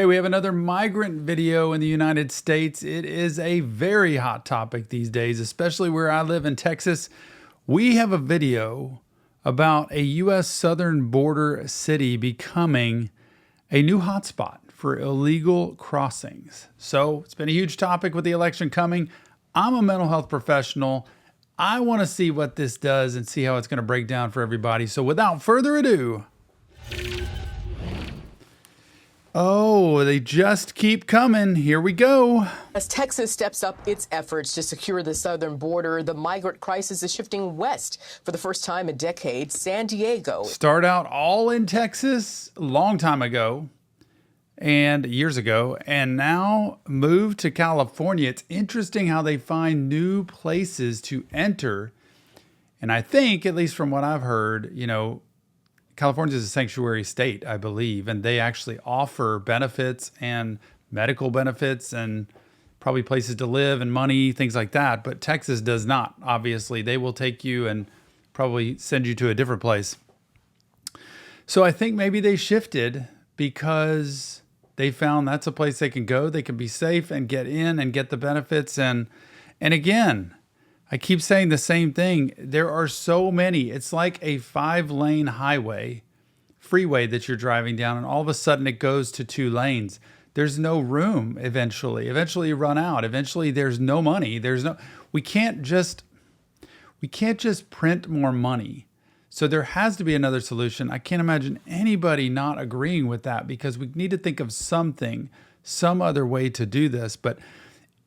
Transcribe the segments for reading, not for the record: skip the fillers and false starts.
Hey, we have another migrant video in the United States. It is a very hot topic these days, especially where I live in Texas. We have a video about a U.S. southern border city becoming a new hotspot for illegal crossings. So it's been a huge topic with the election coming. I'm a mental health professional. I want to see what this does and see how it's going to break down for everybody. So without further ado, oh, they just keep coming. Here we go. As Texas steps up its efforts to secure the southern border, the migrant crisis is shifting west for the first time in decades. San Diego. Start out all in Texas a long time ago and years ago, and now move to California. It's interesting how they find new places to enter. And I think, at least from what I've heard, California is a sanctuary state, I believe, and they actually offer benefits and medical benefits and probably places to live and money, things like that. But Texas does not, obviously. They will take you and probably send you to a different place. So I think maybe they shifted because they found that's a place they can go. They can be safe and get in and get the benefits. And again, I keep saying the same thing. There are so many. It's like a 5-lane freeway that you're driving down, and all of a sudden it goes to 2 lanes. There's no room eventually. Eventually you run out. Eventually there's no money. We can't just print more money. So there has to be another solution. I can't imagine anybody not agreeing with that, because we need to think of some other way to do this. But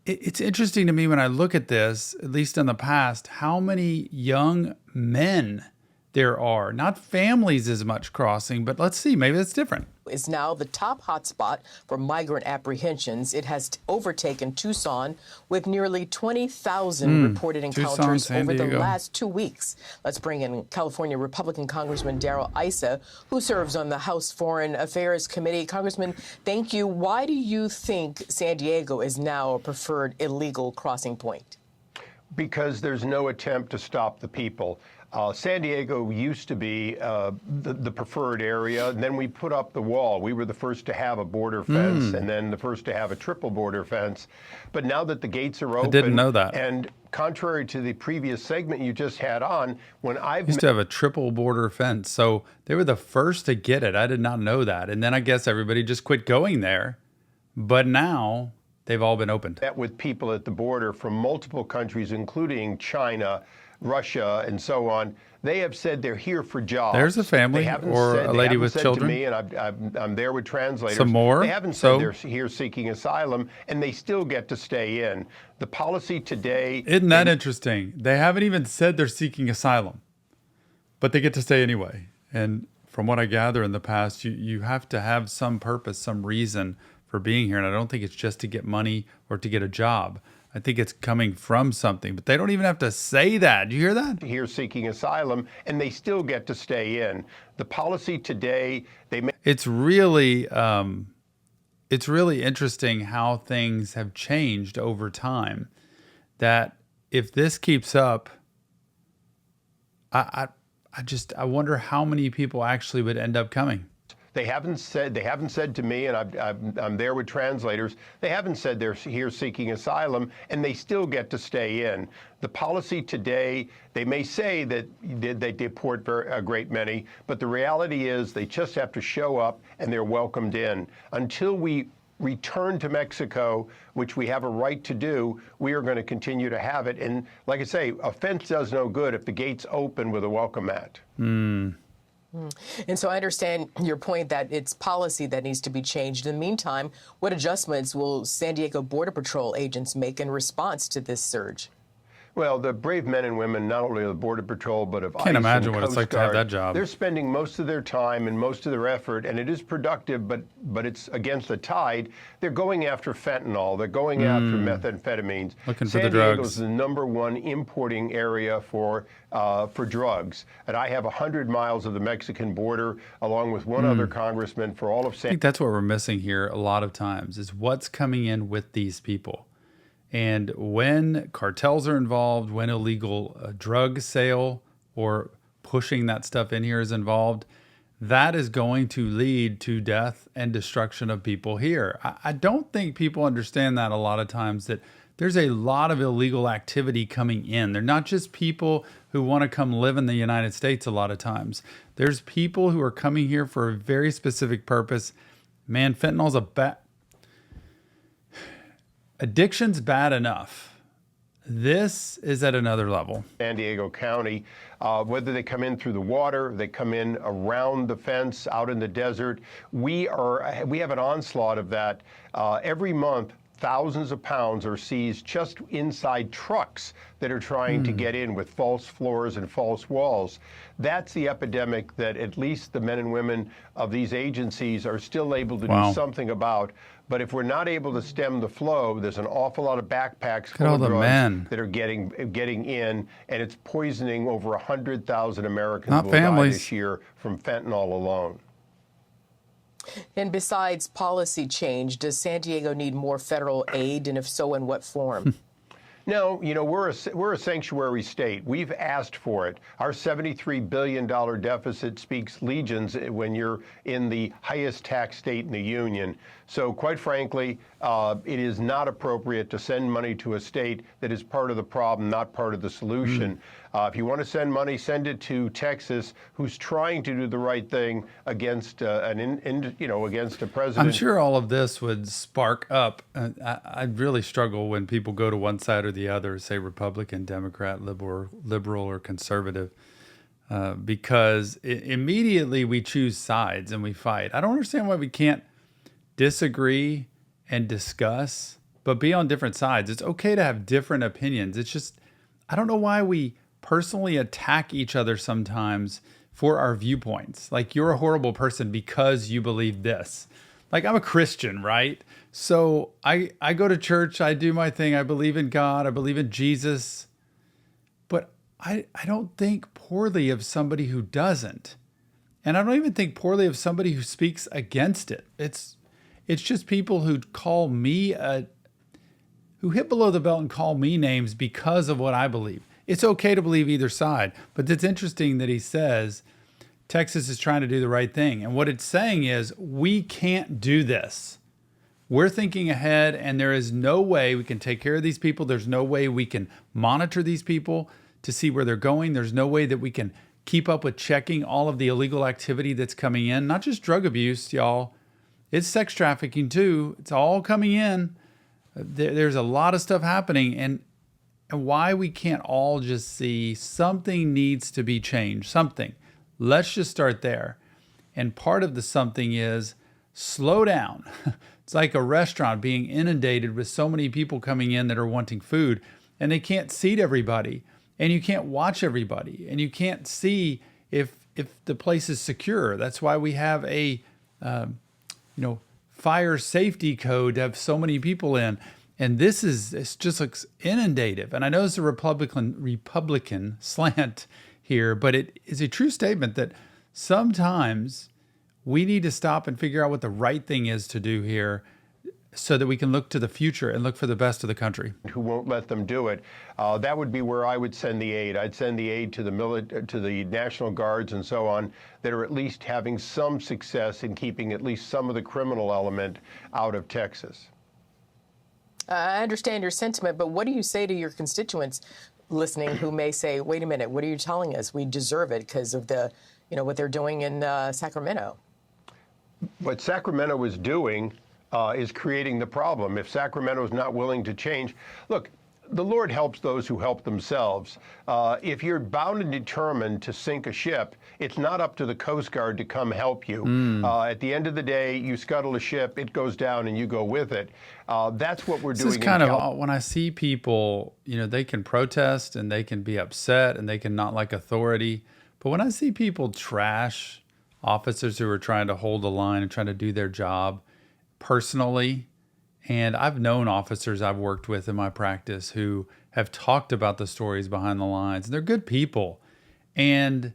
it's interesting to me when I look at this, at least in the past, how many young men there are. Not families as much crossing, but let's see, maybe that's different. Is now the top hotspot for migrant apprehensions. It has overtaken Tucson with nearly 20,000 reported encounters over the last 2 weeks. Let's bring in California Republican Congressman Darrell Issa, who serves on the House Foreign Affairs Committee. Congressman, thank you. Why do you think San Diego is now a preferred illegal crossing point? Because there's no attempt to stop the people. San Diego used to be the preferred area, and then we put up the wall. We were the first to have a border fence, and then the first to have a triple border fence. But now that the gates are open, I didn't know that. And contrary to the previous segment you just had on, when I've used to have a triple border fence, so they were the first to get it. I did not know that, and then I guess everybody just quit going there. But now they've all been opened. Met with people at the border from multiple countries, including China, Russia, and so on. They have said they're here for jobs. There's a family or a lady with children. To me, and I'm there with translators. Some more. They haven't said they're here seeking asylum, and they still get to stay in. The policy today. Isn't that interesting? They haven't even said they're seeking asylum, but they get to stay anyway. And from what I gather in the past, you have to have some purpose, some reason for being here. And I don't think it's just to get money or to get a job. I think it's coming from something, but they don't even have to say that. Do you hear that? Here seeking asylum, and they still get to stay in. The policy today, it's really interesting how things have changed over time. That if this keeps up, I wonder how many people actually would end up coming. They haven't said to me, and I'm there with translators, they haven't said they're here seeking asylum, and they still get to stay in. The policy today, they may say that they deport a great many, but the reality is they just have to show up and they're welcomed in. Until we return to Mexico, which we have a right to do, we are going to continue to have it. And like I say, a fence does no good if the gates open with a welcome mat. And so I understand your point that it's policy that needs to be changed. In the meantime, what adjustments will San Diego Border Patrol agents make in response to this surge? Well, the brave men and women, not only of the Border Patrol, but of ICE Can't imagine and what it's Coast like to have Guard, that job. they're spending most of their time and most of their effort, and it is productive, but it's against the tide. They're going after fentanyl. They're going after methamphetamines. Looking for the San drugs. Diego is the #1 importing area for drugs. And I have 100 miles of the Mexican border, along with one other congressman for all of San I think that's what we're missing here a lot of times, is what's coming in with these people. And when cartels are involved, when illegal drug sale or pushing that stuff in here is involved, that is going to lead to death and destruction of people here. I don't think people understand that a lot of times, that there's a lot of illegal activity coming in. They're not just people who want to come live in the United States a lot of times. There's people who are coming here for a very specific purpose. Man, fentanyl's addiction's bad enough. This is at another level. San Diego County, whether they come in through the water, they come in around the fence, out in the desert, we have an onslaught of that. Every month, thousands of pounds are seized just inside trucks that are trying to get in with false floors and false walls. That's the epidemic that at least the men and women of these agencies are still able to do something about. But if we're not able to stem the flow, there's an awful lot of backpacks full of drugs that are getting in, and it's poisoning over 100,000 Americans will die this year from fentanyl alone. And besides policy change, does San Diego need more federal aid, and if so, in what form? No, we're a sanctuary state. We've asked for it. Our $73 billion deficit speaks legions when you're in the highest tax state in the union. So quite frankly, it is not appropriate to send money to a state that is part of the problem, not part of the solution. If you want to send money, send it to Texas, who's trying to do the right thing against against a president. I'm sure all of this would spark up. I really struggle when people go to one side or the other, say Republican, Democrat, liberal, or conservative, because immediately we choose sides and we fight. I don't understand why we can't disagree and discuss, but be on different sides. It's okay to have different opinions. It's just, I don't know why we personally attack each other sometimes for our viewpoints. Like, you're a horrible person because you believe this. Like, I'm a Christian, right? So I go to church, I do my thing, I believe in God, I believe in Jesus, but I don't think poorly of somebody who doesn't. And I don't even think poorly of somebody who speaks against it. It's just people who call me who hit below the belt and call me names because of what I believe. It's okay to believe either side, but it's interesting that he says Texas is trying to do the right thing. And what it's saying is, we can't do this. We're thinking ahead, and there is no way we can take care of these people. There's no way we can monitor these people to see where they're going. There's no way that we can keep up with checking all of the illegal activity that's coming in. Not just drug abuse, y'all. It's sex trafficking too. It's all coming in. There's a lot of stuff happening, and why we can't all just see something needs to be changed. Something. Let's just start there. And part of the something is slow down. It's like a restaurant being inundated with so many people coming in that are wanting food, and they can't seat everybody, and you can't watch everybody, and you can't see if the place is secure. That's why we have a fire safety code to have so many people in. And it's just looks inundative. And I know it's a Republican slant here, but it is a true statement that sometimes we need to stop and figure out what the right thing is to do here, so that we can look to the future and look for the best of the country. Who won't let them do it? That would be where I would send the aid. I'd send the aid to the National Guards and so on, that are at least having some success in keeping at least some of the criminal element out of Texas. I understand your sentiment, but what do you say to your constituents listening who may say, wait a minute, what are you telling us? We deserve it because of what they're doing in Sacramento. What Sacramento is doing is creating the problem. If Sacramento is not willing to change, look, the Lord helps those who help themselves. If you're bound and determined to sink a ship, it's not up to the Coast Guard to come help you. At the end of the day, you scuttle a ship, it goes down, and you go with it. That's what we're doing. This is kind of when I see people, they can protest and they can be upset and they can not like authority. But when I see people trash officers who are trying to hold the line and trying to do their job personally, and I've known officers I've worked with in my practice who have talked about the stories behind the lines. They're good people. And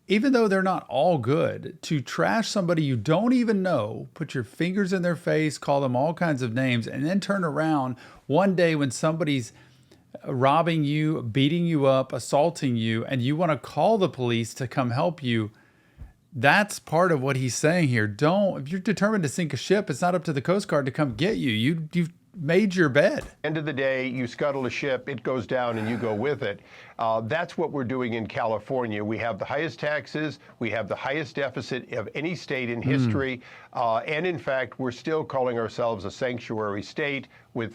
even though they're not all good, to trash somebody you don't even know, put your fingers in their face, call them all kinds of names, and then turn around one day when somebody's robbing you, beating you up, assaulting you, and you want to call the police to come help you, that's part of what he's saying here. If you're determined to sink a ship, it's not up to the Coast Guard to come get you. You've made your bed. End of the day, you scuttle a ship, it goes down and you go with it. That's what we're doing in California. We have the highest taxes, we have the highest deficit of any state in history, and in fact, we're still calling ourselves a sanctuary state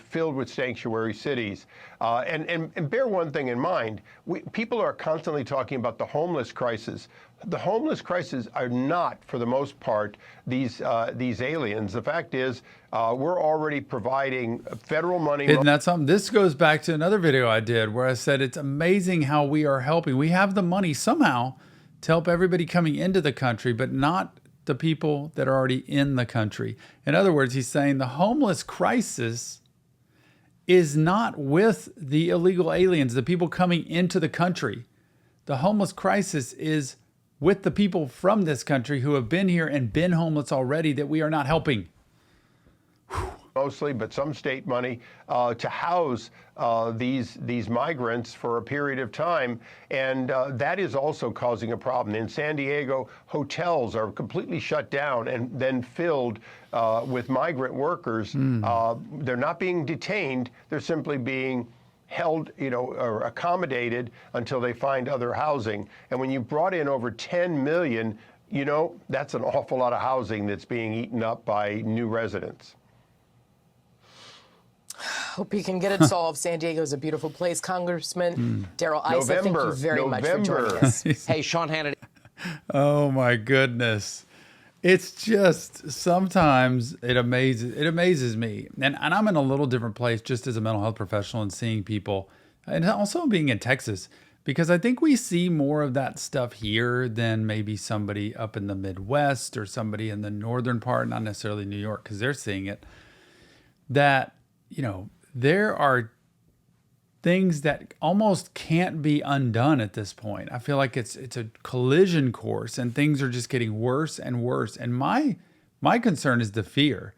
filled with sanctuary cities. And bear one thing in mind, people are constantly talking about the homeless crisis. The homeless crisis are not, for the most part, these aliens. The fact is, we're already providing federal money. Isn't that something? This goes back to another video I did where I said it's amazing how we are helping. We have the money somehow to help everybody coming into the country, but not the people that are already in the country. In other words, he's saying the homeless crisis is not with the illegal aliens, the people coming into the country. The homeless crisis is with the people from this country who have been here and been homeless already that we are not helping. Mostly, but some state money to house these migrants for a period of time, and that is also causing a problem. In San Diego, hotels are completely shut down and then filled with migrant workers. They're not being detained; they're simply being held, or accommodated until they find other housing. And when you brought in over 10 million, that's an awful lot of housing that's being eaten up by new residents. Hope you can get it solved. San Diego is a beautiful place. Congressman Darrell Issa, thank you very much for joining us. Hey, Sean Hannity. Oh my goodness. It's just sometimes it amazes me. And I'm in a little different place just as a mental health professional and seeing people, and also being in Texas, because I think we see more of that stuff here than maybe somebody up in the Midwest or somebody in the northern part, not necessarily New York, because they're seeing it. That there are things that almost can't be undone at this point. I feel like it's a collision course and things are just getting worse and worse. And my concern is the fear,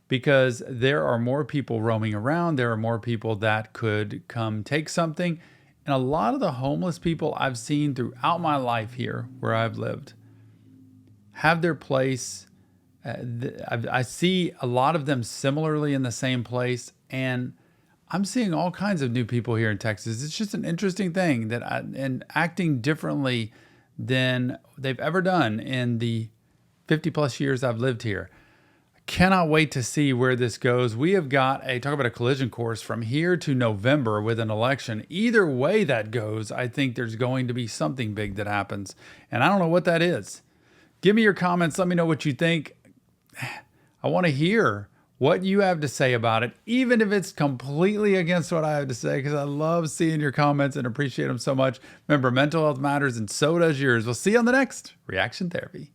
because there are more people roaming around. There are more people that could come take something. And a lot of the homeless people I've seen throughout my life here where I've lived have their place. I see a lot of them similarly in the same place, and I'm seeing all kinds of new people here in Texas. It's just an interesting thing and acting differently than they've ever done in the 50 plus years I've lived here. I cannot wait to see where this goes. We have got talk about a collision course from here to November with an election. Either way that goes, I think there's going to be something big that happens, and I don't know what that is. Give me your comments. Let me know what you think. I want to hear what you have to say about it, even if it's completely against what I have to say, because I love seeing your comments and appreciate them so much. Remember, mental health matters, and so does yours. We'll see you on the next Reaction Therapy.